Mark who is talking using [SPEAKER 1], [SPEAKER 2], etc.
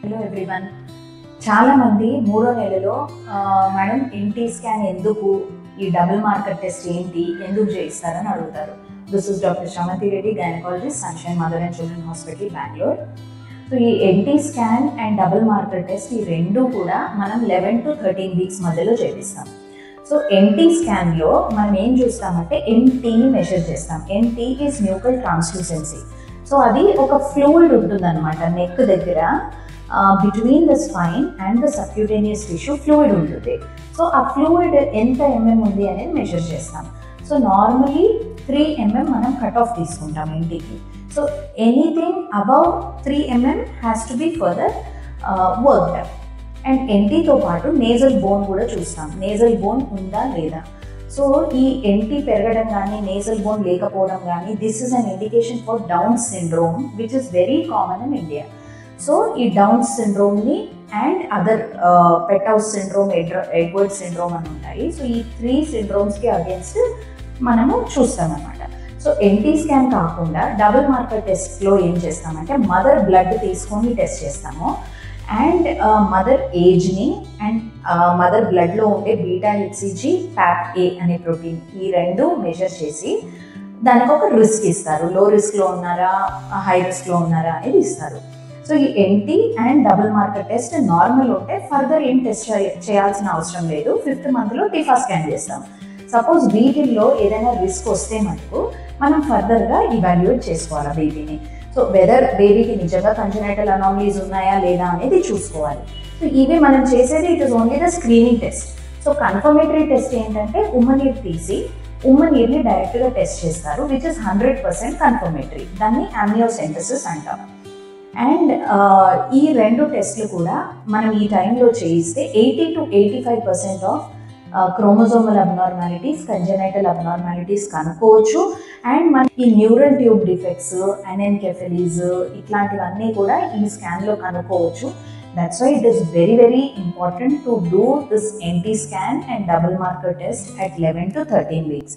[SPEAKER 1] Hello everyone, చాలా మంది మూడో నెలలో మేడం ఎన్టీ స్కాన్ ఎందుకు, ఈ డబుల్ మార్కర్ టెస్ట్ ఏంటి, ఎందుకు చేయిస్తారని అడుగుతారు. This is doctor Sravanthi Reddy, gynaecologist, sunshine mother and children hospital, Bengaluru. So ఈ NT scan and double marker test ఈ రెండు కూడా మనం 11 to 13 వీక్స్ మధ్యలో చేపిస్తాం. సో ఎన్టీ స్కాన్లో మనం ఏం చూస్తామంటే ఎన్టీని మెజర్ చేస్తాం. NT is nuchal translucency. So అది ఒక ఫ్లూయిడ్ ఉంటుందన్నమాట నెక్ దగ్గర, between the spine and the subcutaneous tissue fluid ఉంటుంది. సో ఆ ఫ్లూయిడ్ ఎంత ఎంఎం ఉంది అనేది మెజర్ చేస్తాం. సో నార్మలీ 3 mm మనం కట్ ఆఫ్ తీసుకుంటాం ఎన్టీకి. So anything above 3 mm has to be further worked. And ఎన్టీతో పాటు నేజల్ బోన్ కూడా చూస్తాం, నేజల్ బోన్ ఉందా లేదా. సో ఈ ఎన్టీ పెరగడం కానీ నేజల్ బోన్ లేకపోవడం కానీ, this is an indication for Down syndrome which is very common in India. So ఈ డౌన్ సిండ్రోమ్ని and other Patau's syndrome, Edward syndrome అని ఉంటాయి. సో ఈ 3 సిండ్రోమ్స్కి అగేన్స్ట్ మనము చూస్తామన్నమాట. సో ఎన్టీ స్కాన్ కాకుండా డబుల్ మార్కర్ టెస్ట్లో ఏం చేస్తామంటే మదర్ బ్లడ్ తీసుకొని టెస్ట్ చేస్తాము. అండ్ మదర్ ఏజ్ని అండ్ మదర్ బ్లడ్లో ఉండే బీటా హెచ్సిజీ, ప్యాప్ ఏ అనే ప్రోటీన్, ఈ రెండు మెజర్ చేసి దానికి ఒక రిస్క్ ఇస్తారు. లో రిస్క్లో ఉన్నారా, హై రిస్క్లో ఉన్నారా అనేది ఇస్తారు. సో ఈ NT and double marker test normal ఉంటే ఫర్దర్ ఏం టెస్ట్ చేయాల్సిన అవసరం లేదు. 5th మంత్లో టీఫా స్కాన్ చేస్తాం. సపోజ్ వీటిల్లో ఏదైనా రిస్క్ వస్తే మనకు మనం ఫర్దర్గా ఇవాల్యుయేట్ చేసుకోవాలి బేబీని. సో వెదర్ బేబీకి నిజంగా కంజనైటల్ అనామలీస్ ఉన్నాయా లేదా అనేది చూసుకోవాలి. సో ఇవి మనం చేసేది it is only the screening test. So confirmatory test ఏంటంటే ఉమ్మనీరు తీసి ఉమ్మనీరుని డైరెక్ట్గా టెస్ట్ చేస్తారు, విచ్ ఇస్ 100% కన్ఫర్మేటరీ. దాన్ని అమ్నియోసెంటసిస్ అంటాం. అండ్ ఈ రెండు టెస్ట్లు కూడా మనం ఈ టైంలో చేయిస్తే 80 to 85% of chromosomal abnormalities, congenital abnormalities కనుక్కోవచ్చు. అండ్ మన ఈ న్యూరల్ ట్యూబ్ డిఫెక్ట్స్, అనెన్కెఫెలీస్ ఇట్లాంటివన్నీ కూడా ఈ స్కాన్లో కనుక్కోవచ్చు. That's why it is very very important to do this NT scan and double marker test at 11 to 13 weeks.